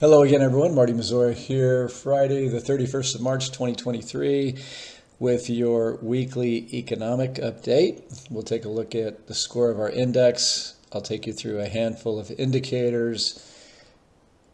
Hello again, everyone. Marty Mazzola here, Friday, the 31st of March, 2023, with your weekly economic update. We'll take a look at the score of our index. I'll take you through a handful of indicators.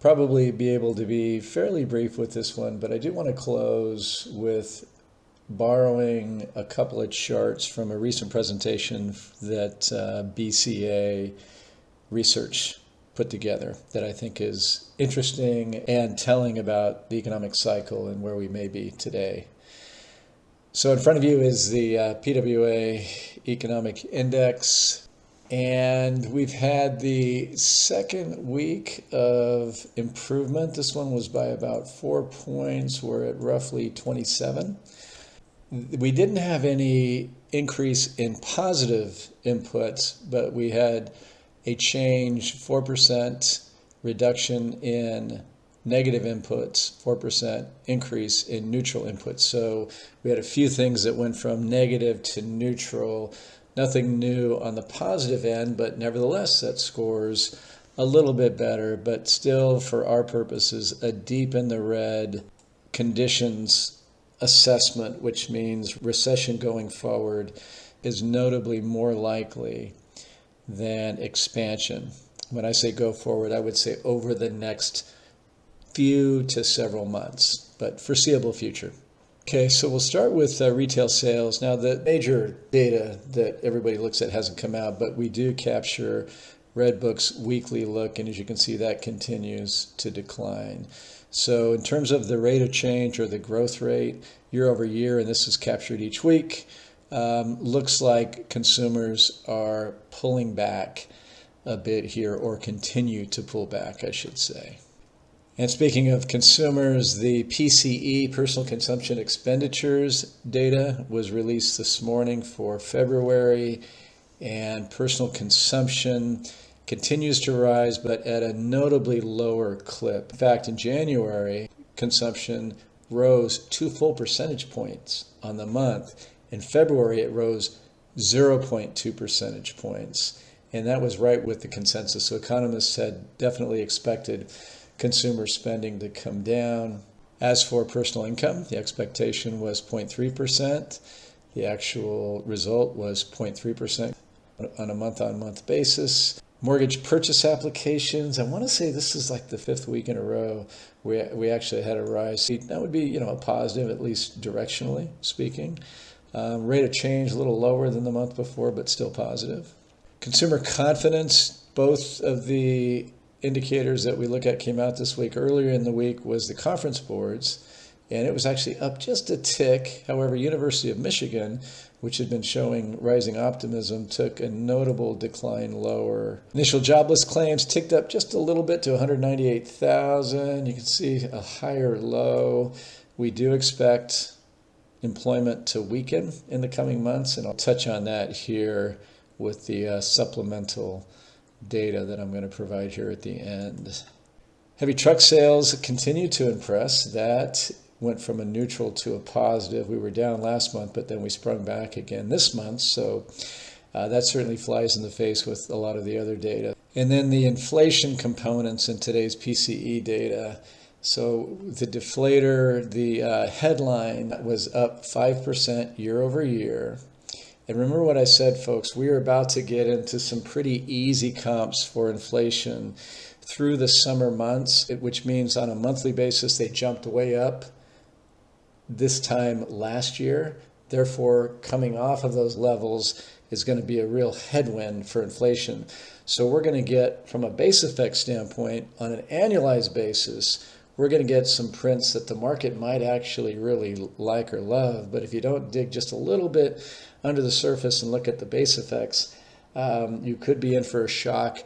Probably be able to be fairly brief with this one, but I do want to close with borrowing a couple of charts from a recent presentation that BCA research put together that I think is interesting and telling about the economic cycle and where we may be today. So in front of you is the PWA Economic Index, and we've had the second week of improvement. This one was by about 4 points. We're at roughly 27. We didn't have any increase in positive inputs, but we had a change, 4% reduction in negative inputs, 4% increase in neutral inputs. So we had a few things that went from negative to neutral. Nothing new on the positive end, but nevertheless, that scores a little bit better, but still, for our purposes, a deep in the red conditions assessment, which means recession going forward is notably more likely than expansion. When I say go forward, I would say over the next few to several months, but foreseeable future. Okay, so we'll start with retail sales. Now, the major data that everybody looks at hasn't come out, but we do capture Redbook's weekly look, and as you can see, that continues to decline. So in terms of the rate of change or the growth rate year over year, and this is captured each week, looks like consumers are pulling back a bit here, or continue to pull back, I should say. And speaking of consumers, the PCE, personal consumption expenditures data, was released this morning for February, and personal consumption continues to rise, but at a notably lower clip. In fact, in January, consumption rose 2 full percentage points on the month. In February, it rose 0.2 percentage points, and that was right with the consensus. So economists had definitely expected consumer spending to come down. As for personal income, the expectation was 0.3%. The actual result was 0.3% on a month-on-month basis. Mortgage purchase applications, I want to say this is like the fifth week in a row we actually had a rise. That would be, a positive, at least directionally speaking. Rate of change a little lower than the month before, but still positive. Consumer confidence, both of the indicators that we look at came out this week. Earlier in the week was the conference boards, and it was actually up just a tick. However, University of Michigan, which had been showing rising optimism, took a notable decline lower. Initial jobless claims ticked up just a little bit to 198,000. You can see a higher low. We do expect employment to weaken in the coming months, and I'll touch on that here with the supplemental data that I'm going to provide here at the end. Heavy truck sales continue to impress. That went from a neutral to a positive. We were down last month, but then we sprung back again this month, so that certainly flies in the face with a lot of the other data. And then the inflation components in today's PCE data. So the deflator, the headline was up 5% year over year. And remember what I said, folks, we are about to get into some pretty easy comps for inflation through the summer months, which means on a monthly basis, they jumped way up this time last year. Therefore, coming off of those levels is going to be a real headwind for inflation. So we're going to get, from a base effect standpoint, on an annualized basis, we're going to get some prints that the market might actually really like or love. But if you don't dig just a little bit under the surface and look at the base effects, you could be in for a shock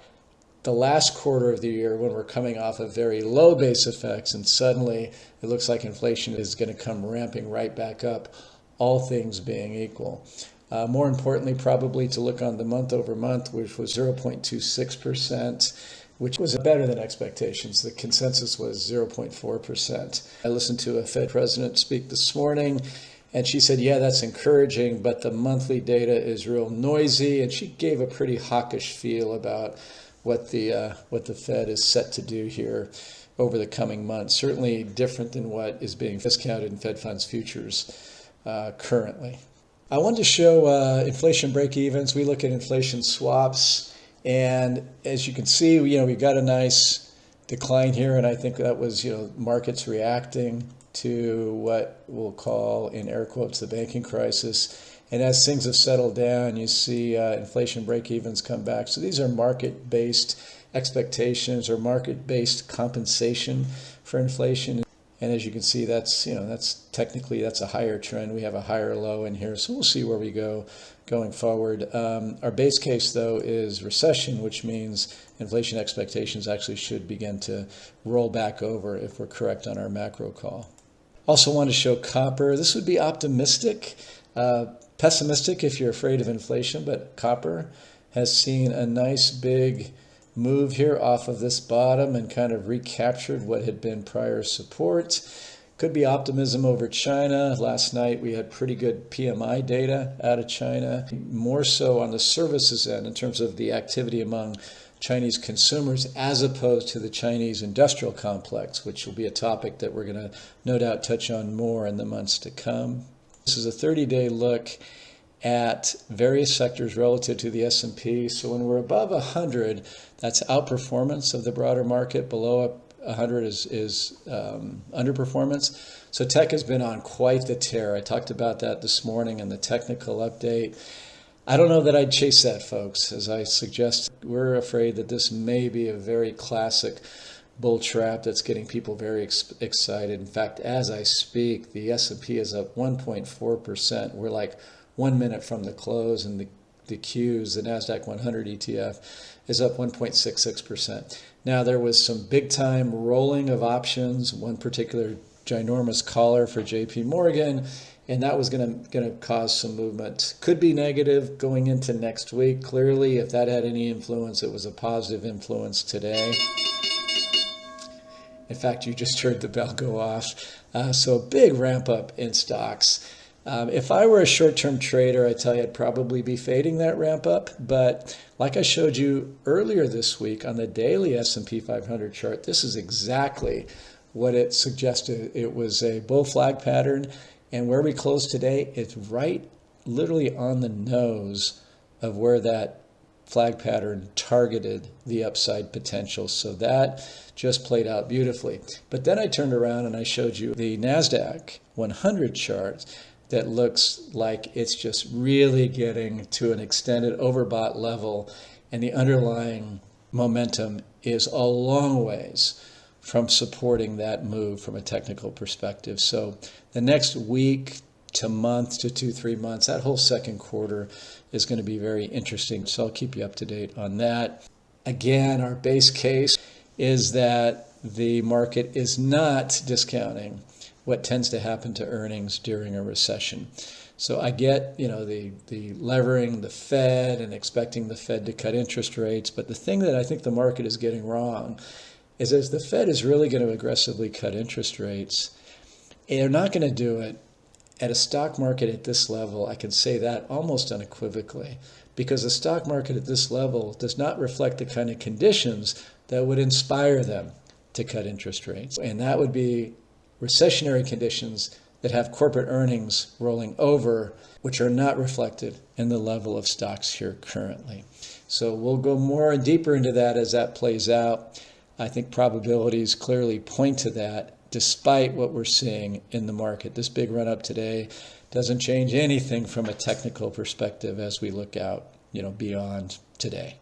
the last quarter of the year when we're coming off of very low base effects, and suddenly it looks like inflation is going to come ramping right back up, all things being equal. More importantly, probably to look on the month over month, which was 0.26%. Which was better than expectations. The consensus was 0.4%. I listened to a Fed president speak this morning, and she said, yeah, that's encouraging, but the monthly data is real noisy, and she gave a pretty hawkish feel about what the Fed is set to do here over the coming months. Certainly different than what is being discounted in Fed funds futures currently. I wanted to show inflation break-evens. We look at inflation swaps, and as you can see, we've got a nice decline here, and I think that was markets reacting to what we'll call, in air quotes, the banking crisis. And as things have settled down, you see inflation break-evens come back. So these are market-based expectations or market-based compensation for inflation. And as you can see, that's technically a higher trend. We have a higher low in here, so we'll see where we go going forward. Our base case, though, is recession, which means inflation expectations actually should begin to roll back over if we're correct on our macro call. Also want to show copper. This would be optimistic, pessimistic if you're afraid of inflation, but copper has seen a nice big move here off of this bottom and kind of recaptured what had been prior support. Could be optimism over China. Last night we had pretty good PMI data out of China, more so on the services end in terms of the activity among Chinese consumers as opposed to the Chinese industrial complex, which will be a topic that we're going to no doubt touch on more in the months to come. This is a 30-day look at various sectors relative to the S&P. So when we're above 100, that's outperformance of the broader market. Below 100 is underperformance. So tech has been on quite the tear. I talked about that this morning in the technical update. I don't know that I'd chase that, folks. As I suggest, we're afraid that this may be a very classic bull trap that's getting people very excited. In fact, as I speak, the S&P is up 1.4%. We're like 1 minute from the close, and the Qs, the NASDAQ 100 ETF, is up 1.66%. Now, there was some big-time rolling of options, one particular ginormous caller for JP Morgan, and that was going to cause some movement. Could be negative going into next week. Clearly, if that had any influence, it was a positive influence today. In fact, you just heard the bell go off. So a big ramp up in stocks. If I were a short-term trader, I tell you I'd probably be fading that ramp up. But like I showed you earlier this week on the daily S&P 500 chart, this is exactly what it suggested. It was a bull flag pattern. And where we close today, it's right literally on the nose of where that flag pattern targeted the upside potential. So that just played out beautifully. But then I turned around and I showed you the NASDAQ 100 chart that looks like it's just really getting to an extended overbought level, and the underlying momentum is a long ways from supporting that move from a technical perspective. So the next week to month to 2-3 months, that whole second quarter is going to be very interesting. So I'll keep you up to date on that. Again, our base case is that the market is not discounting what tends to happen to earnings during a recession. So I get, the levering the Fed and expecting the Fed to cut interest rates. But the thing that I think the market is getting wrong is as the Fed is really going to aggressively cut interest rates, they're not going to do it at a stock market at this level. I can say that almost unequivocally, because the stock market at this level does not reflect the kind of conditions that would inspire them to cut interest rates. And that would be recessionary conditions that have corporate earnings rolling over, which are not reflected in the level of stocks here currently. So we'll go more and deeper into that as that plays out. I think probabilities clearly point to that, despite what we're seeing in the market. This big run up today doesn't change anything from a technical perspective as we look out, beyond today.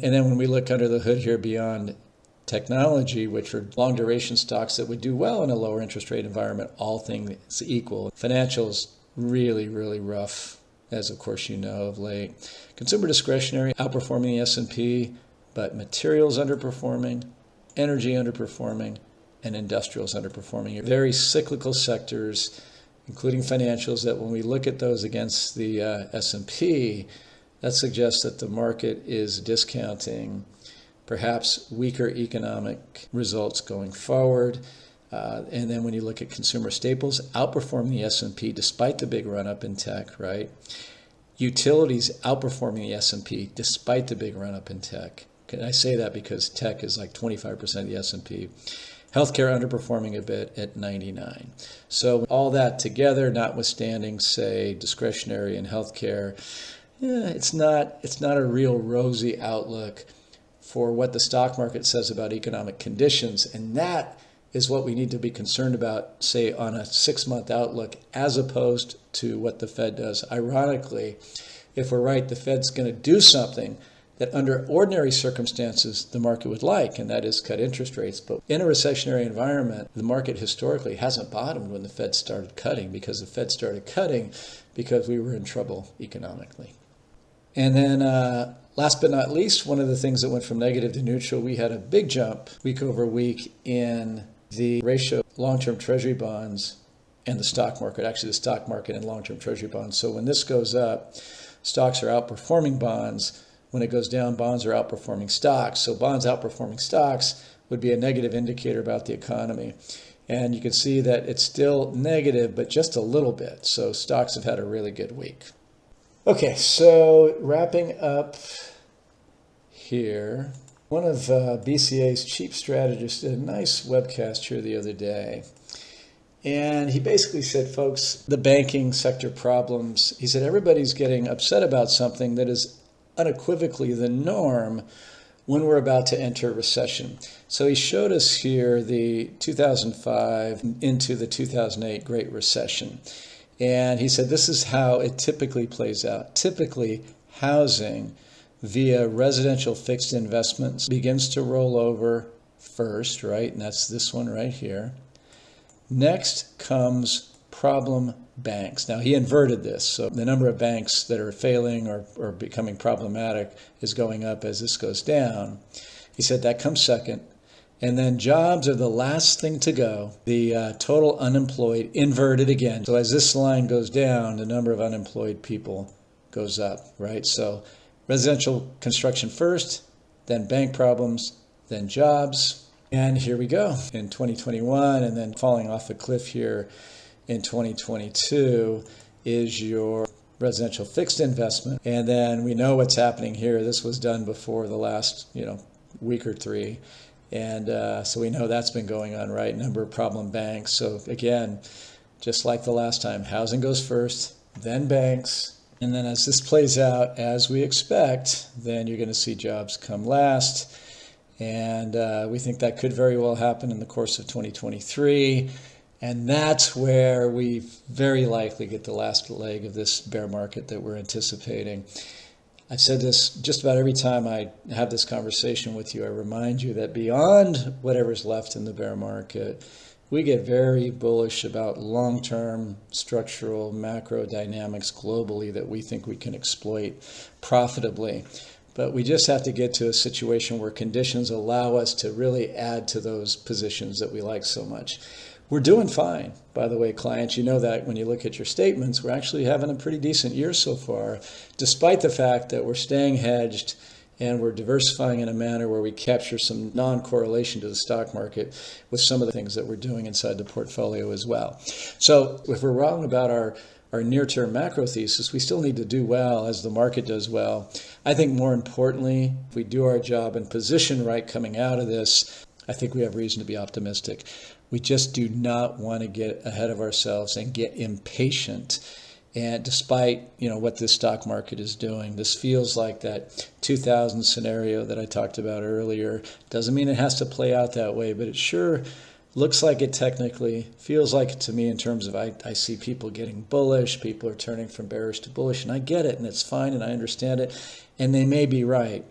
And then when we look under the hood here beyond technology, which are long duration stocks that would do well in a lower interest rate environment, all things equal. Financials really, really rough, as of course you know of late. Consumer discretionary outperforming the S&P, but materials underperforming, energy underperforming, and industrials underperforming. Very cyclical sectors, including financials, that when we look at those against the S&P, that suggests that the market is discounting perhaps weaker economic results going forward. And then when you look at consumer staples, outperforming the S&P despite the big run-up in tech, right? Utilities outperforming the S&P despite the big run-up in tech. I say that because tech is like 25% of the S&P. Healthcare underperforming a bit at 99. So all that together, notwithstanding, say, discretionary in healthcare, it's not a real rosy outlook for what the stock market says about economic conditions. And that is what we need to be concerned about, say, on a 6-month outlook, as opposed to what the Fed does. Ironically, if we're right, the Fed's going to do something that under ordinary circumstances the market would like, and that is cut interest rates. But in a recessionary environment, the market historically hasn't bottomed when the Fed started cutting, because the Fed started cutting because we were in trouble economically. And then last but not least, one of the things that went from negative to neutral, we had a big jump week over week in the ratio of long-term treasury bonds and the stock market, actually the stock market and long-term treasury bonds. So when this goes up, stocks are outperforming bonds. When it goes down, bonds are outperforming stocks. So bonds outperforming stocks would be a negative indicator about the economy. And you can see that it's still negative, but just a little bit. So stocks have had a really good week. Okay, so wrapping up here, one of BCA's chief strategists did a nice webcast here the other day. And he basically said, folks, the banking sector problems, he said, everybody's getting upset about something that is unequivocally the norm when we're about to enter recession. So he showed us here the 2005 into the 2008 Great Recession. And he said this is how it typically plays out. Typically, housing via residential fixed investments begins to roll over first, right? And that's this one right here. Next comes problem banks. Now, he inverted this. So the number of banks that are failing or becoming problematic is going up as this goes down. He said that comes second. And then jobs are the last thing to go. The total unemployed inverted again. So as this line goes down, the number of unemployed people goes up, right? So residential construction first, then bank problems, then jobs. And here we go in 2021, and then falling off a cliff here in 2022 is your residential fixed investment. And then we know what's happening here. This was done before the last, week or three. And so we know that's been going on, right? Number of problem banks. So again, just like the last time, housing goes first, then banks. And then as this plays out as we expect, then you're going to see jobs come last. And we think that could very well happen in the course of 2023. And that's where we very likely get the last leg of this bear market that we're anticipating. I've said this just about every time I have this conversation with you. I remind you that beyond whatever's left in the bear market, we get very bullish about long-term structural macro dynamics globally that we think we can exploit profitably. But we just have to get to a situation where conditions allow us to really add to those positions that we like so much. We're doing fine, by the way, clients. You know that when you look at your statements, we're actually having a pretty decent year so far, despite the fact that we're staying hedged and we're diversifying in a manner where we capture some non-correlation to the stock market with some of the things that we're doing inside the portfolio as well. So if we're wrong about our near-term macro thesis, we still need to do well as the market does well. I think more importantly, if we do our job and position right coming out of this, I think we have reason to be optimistic. We just do not want to get ahead of ourselves and get impatient. And despite, what this stock market is doing, this feels like that 2000 scenario that I talked about earlier. Doesn't mean it has to play out that way, but it sure looks like it technically, feels like it to me in terms of I see people getting bullish, people are turning from bearish to bullish, and I get it, and it's fine, and I understand it, and they may be right.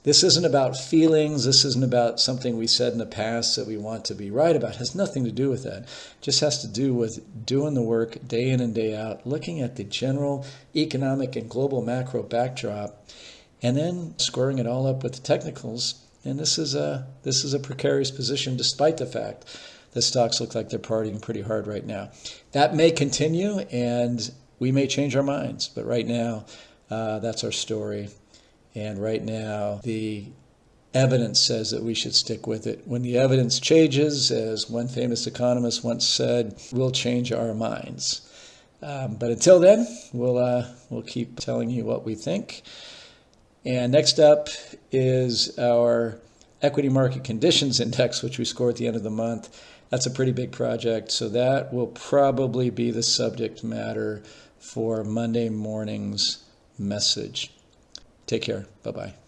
This isn't about feelings. This isn't about something we said in the past that we want to be right about. It has nothing to do with that. It just has to do with doing the work day in and day out, looking at the general economic and global macro backdrop, and then squaring it all up with the technicals. And this is a precarious position, despite the fact that stocks look like they're partying pretty hard right now. That may continue, and we may change our minds. But right now, that's our story. And right now, the evidence says that we should stick with it. When the evidence changes, as one famous economist once said, we'll change our minds. But until then, we'll keep telling you what we think. And next up is our equity market conditions index, which we score at the end of the month. That's a pretty big project, so that will probably be the subject matter for Monday morning's message. Take care. Bye-bye.